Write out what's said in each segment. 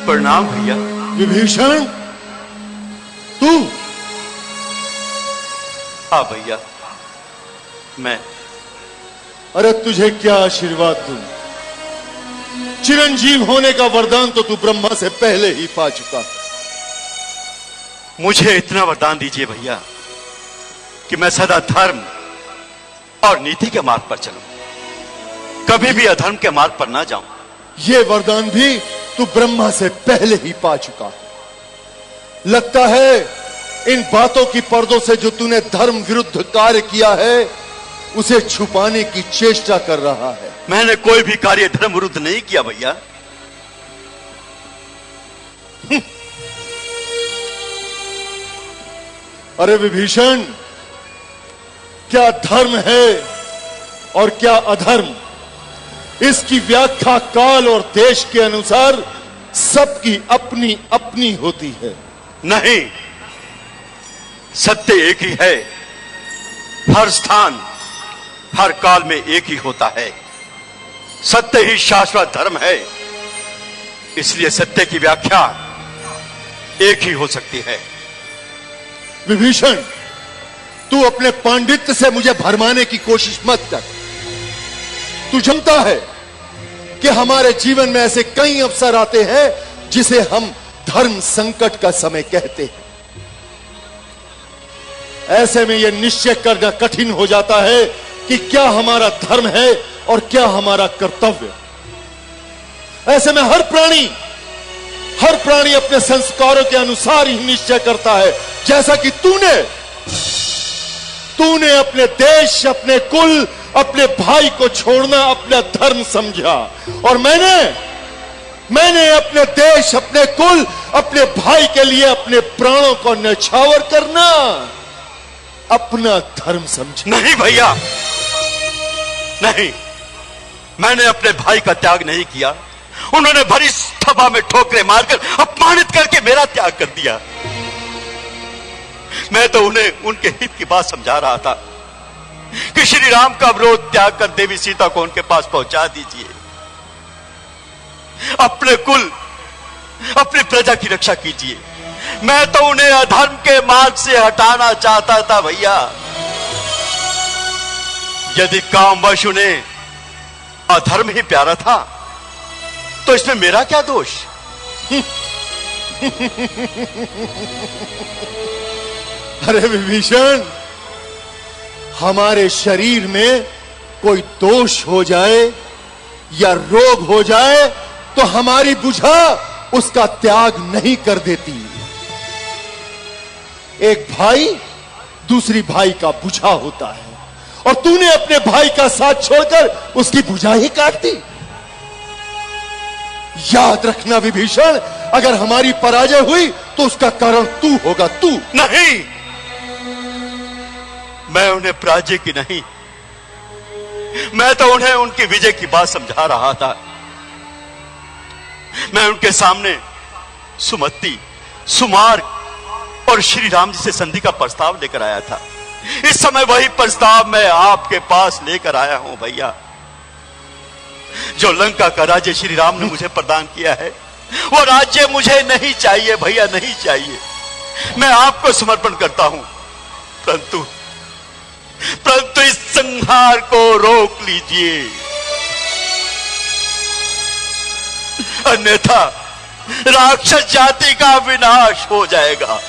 प्रणाम भैया। विभीषण, तू? हाँ भैया, मैं। अरे तुझे क्या आशीर्वाद दूं? चिरंजीव होने का वरदान तो तू ब्रह्मा से पहले ही पा चुका। मुझे इतना वरदान दीजिए भैया कि मैं सदा धर्म और नीति के मार्ग पर चलूं, कभी भी अधर्म के मार्ग पर ना जाऊं। यह वरदान भी तू ब्रह्मा से पहले ही पा चुका। लगता है इन बातों की पर्दों से जो तूने धर्म विरुद्ध कार्य किया है उसे छुपाने की चेष्टा कर रहा है। मैंने कोई भी कार्य धर्म विरुद्ध नहीं किया भैया। अरे विभीषण, क्या धर्म है और क्या अधर्म, इसकी व्याख्या काल और देश के अनुसार सबकी अपनी अपनी होती है। नहीं, सत्य एक ही है, हर स्थान हर काल में एक ही होता है। सत्य ही शाश्वत धर्म है, इसलिए सत्य की व्याख्या एक ही हो सकती है। विभीषण, तू अपने पांडित्य से मुझे भरमाने की कोशिश मत कर। तू जानता है कि हमारे जीवन में ऐसे कई अवसर आते हैं जिसे हम धर्म संकट का समय कहते हैं। ऐसे में यह निश्चय करना कठिन हो जाता है कि क्या हमारा धर्म है और क्या हमारा कर्तव्य। ऐसे में हर प्राणी अपने संस्कारों के अनुसार ही निश्चय करता है। जैसा कि तूने अपने देश, अपने कुल, अपने भाई को छोड़ना अपना धर्म समझा, और मैंने अपने देश, अपने कुल, अपने भाई के लिए अपने प्राणों को न्यौछावर करना अपना धर्म समझा। नहीं भैया, नहीं, मैंने अपने भाई का त्याग नहीं किया। उन्होंने भरी सभा में ठोकरें मारकर अपमानित करके मेरा त्याग कर दिया। मैं तो उन्हें उनके हित की बात समझा रहा था कि श्री राम का विरोध त्याग कर देवी सीता को उनके पास पहुंचा दीजिए, अपने कुल, अपनी प्रजा की रक्षा कीजिए। मैं तो उन्हें अधर्म के मार्ग से हटाना चाहता था भैया। यदि कामवश उन्हें अधर्म ही प्यारा था तो इसमें मेरा क्या दोष? अरे विभीषण, हमारे शरीर में कोई दोष हो जाए या रोग हो जाए तो हमारी बुझा उसका त्याग नहीं कर देती। एक भाई दूसरी भाई का बुझा होता है, और तूने अपने भाई का साथ छोड़कर उसकी बुझा ही काट दी। याद रखना विभीषण, अगर हमारी पराजय हुई तो उसका कारण तू होगा, तू। नहीं, मैं उन्हें पराजय की नहीं, मैं तो उन्हें उनकी विजय की बात समझा रहा था। मैं उनके सामने सुमति, सुमार्ग और श्री राम जी से संधि का प्रस्ताव लेकर आया था। इस समय वही प्रस्ताव मैं आपके पास लेकर आया हूं भैया। जो लंका का राज्य श्री राम ने मुझे प्रदान किया है, वो राज्य मुझे नहीं चाहिए भैया, नहीं चाहिए। मैं आपको समर्पण करता हूं, परंतु इस संहार को रोक लीजिए, अन्यथा राक्षस जाति का विनाश हो जाएगा।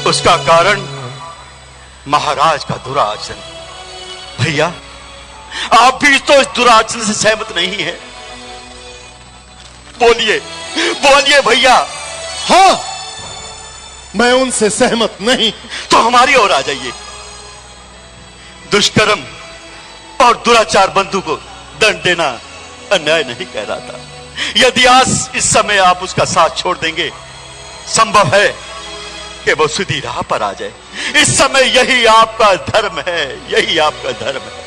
उसका कारण महाराज का दुराचरण। भैया, आप भी तो इस दुराचरण से सहमत नहीं है? बोलिए, बोलिए भैया। हां, मैं उनसे सहमत नहीं। तो हमारी ओर आ जाइए। दुष्कर्म और दुराचार बंधु को दंड देना अन्याय नहीं कह रहा था। यदि आज इस समय आप उसका साथ छोड़ देंगे, संभव है कि वो सीधी राह पर आ जाए। इस समय यही आपका धर्म है, यही आपका धर्म है।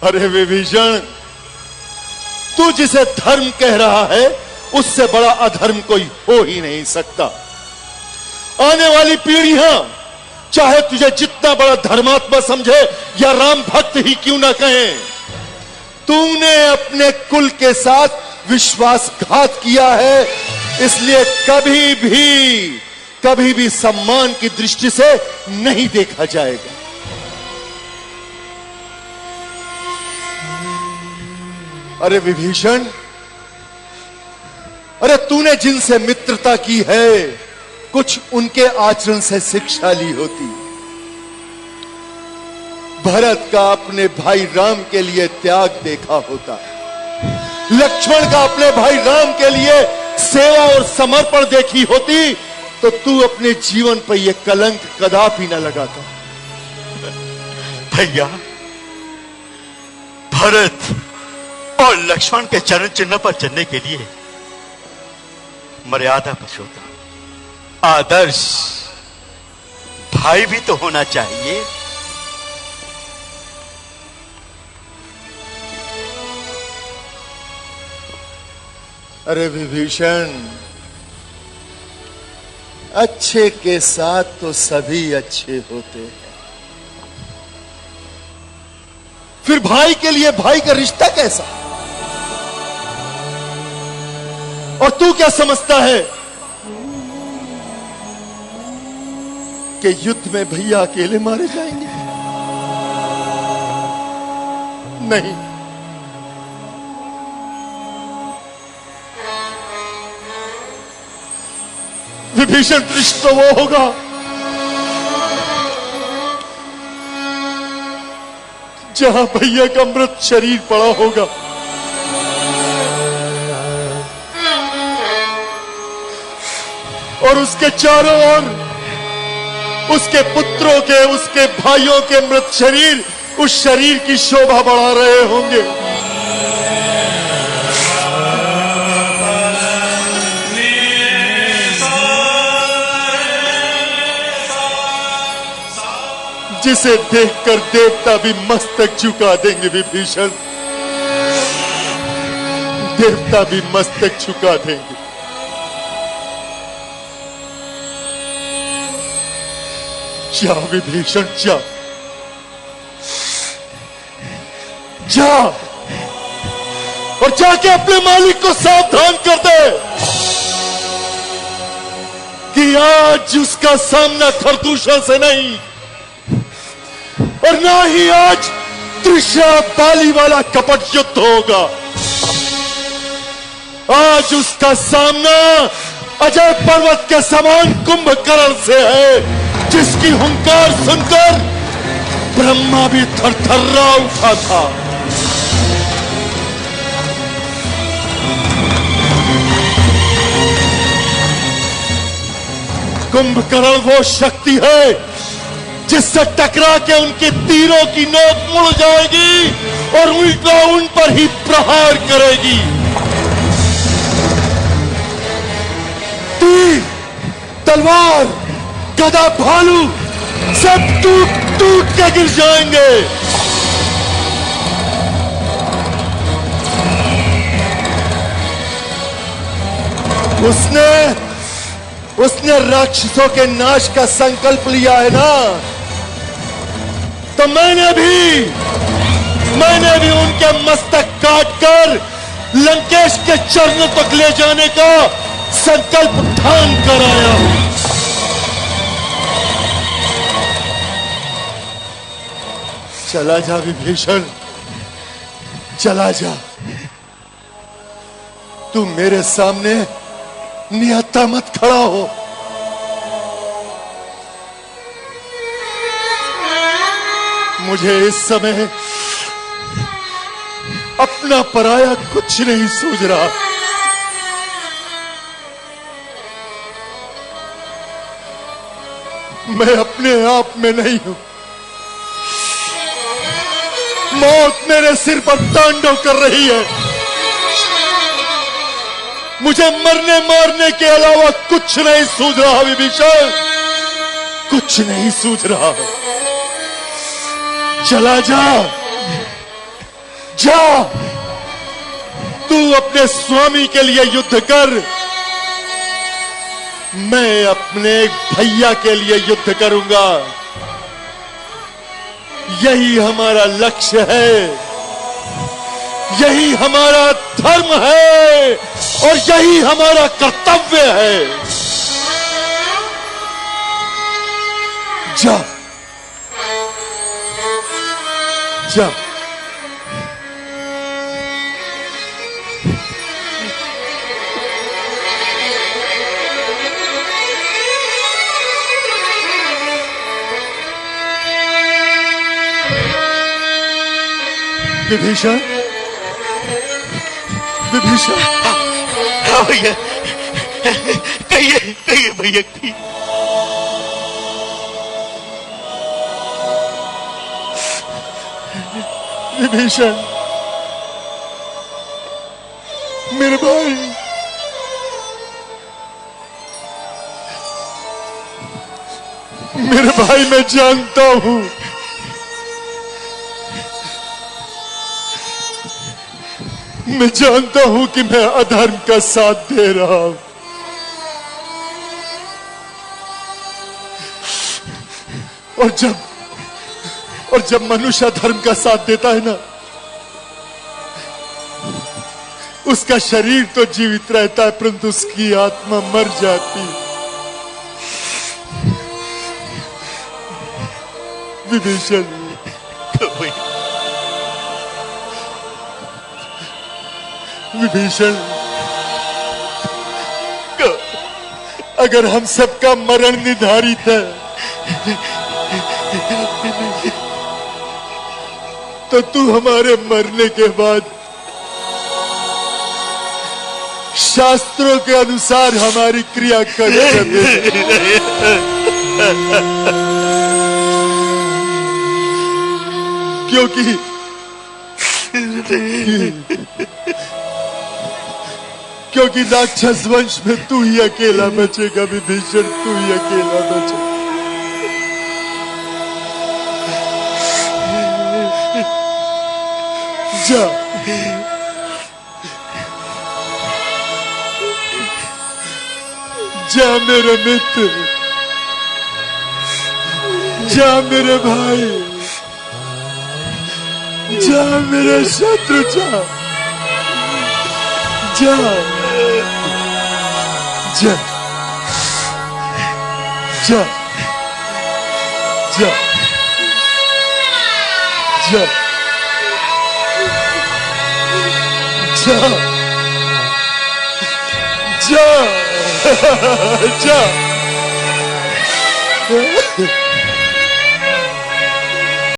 अरे विभीषण, तू जिसे धर्म कह रहा है उससे बड़ा अधर्म कोई हो ही नहीं सकता। आने वाली पीढ़ियां चाहे तुझे जितना बड़ा धर्मात्मा समझे या राम भक्त ही क्यों ना कहें, तूने अपने कुल के साथ विश्वासघात किया है, इसलिए कभी भी सम्मान की दृष्टि से नहीं देखा जाएगा। अरे विभीषण, अरे तूने जिनसे मित्रता की है, कुछ उनके आचरण से शिक्षा ली होती। भरत का अपने भाई राम के लिए त्याग देखा होता, लक्ष्मण का अपने भाई राम के लिए सेवा और समर्पण देखी होती, तो तू अपने जीवन पर यह कलंक कदापि न लगाता। भैया, भरत और लक्ष्मण के चरण चिन्ह पर चलने के लिए मर्यादा पुरुषोत्तम, आदर्श भाई भी तो होना चाहिए। अरे विभीषण, अच्छे के साथ तो सभी अच्छे होते हैं, फिर भाई के लिए भाई का रिश्ता कैसा? और तू क्या समझता है कि युद्ध में भैया अकेले मारे जाएंगे? नहीं, विभीषण दृश्य तो वो होगा जहां भैया का मृत शरीर पड़ा होगा, और उसके चारों ओर उसके पुत्रों के, उसके भाइयों के मृत शरीर उस शरीर की शोभा बढ़ा रहे होंगे। जिसे देखकर देवता भी मस्तक झुका देंगे विभीषण, देवता भी मस्तक झुका देंगे। जा विभीषण, जा जा, और जाके अपने मालिक को सावधान कर दे कि आज उसका सामना खरदूषण से नहीं, और ना ही आज त्रिशा बाली वाला कपट युद्ध होगा। आज उसका सामना अजय पर्वत के समान कुंभकर्ण से है, जिसकी हुंकार सुनकर ब्रह्मा भी थरथर्रा उठा था। कुंभकर्ण वो शक्ति है जिससे टकरा के उनके तीरों की नोक मुड़ जाएगी और उल्टा उन पर ही प्रहार करेगी। तीर, तलवार, गदा, भालू सब टूट टूट के गिर जाएंगे। उसने राक्षसों के नाश का संकल्प लिया है ना, तो मैंने भी उनके मस्तक काटकर लंकेश के चरणों तक ले जाने का संकल्प ठान कर आया हूं। चला जा विभीषण, चला जा। तू मेरे सामने निहत्था मत खड़ा हो। मुझे इस समय अपना पराया कुछ नहीं सूझ रहा। मैं अपने आप में नहीं हूं। मौत मेरे सिर पर तांडव कर रही है। मुझे मरने मारने के अलावा कुछ नहीं सूझ रहा विभीषण, कुछ नहीं सूझ रहा। चला जा, जा, तू अपने स्वामी के लिए युद्ध कर, मैं अपने भैया के लिए युद्ध करूंगा। यही हमारा लक्ष्य है, यही हमारा धर्म है और यही हमारा कर्तव्य है। जा जा विभीषण, विभीषण। हाँ भैया, कहिए कहिए भैया, कहिए। विभीषण, मेरे भाई, मेरे भाई, मैं जानता हूं, मैं जानता हूं कि मैं अधर्म का साथ दे रहा हूं, और जब मनुष्य अधर्म का साथ देता है ना, उसका शरीर तो जीवित रहता है परंतु उसकी आत्मा मर जाती है। विभीषण, विभीषण, अगर हम सबका मरण निर्धारित है तो तू हमारे मरने के बाद शास्त्रों के अनुसार हमारी क्रिया कर दे। क्योंकि राक्षस वंश में तू ही अकेला बचेगा विभीषण, तू ही अकेला बचेगा। जा, जा मेरे मित्र, जा मेरे भाई, जा मेरे शत्रु, जा जा जा जा जा जा जा जा जा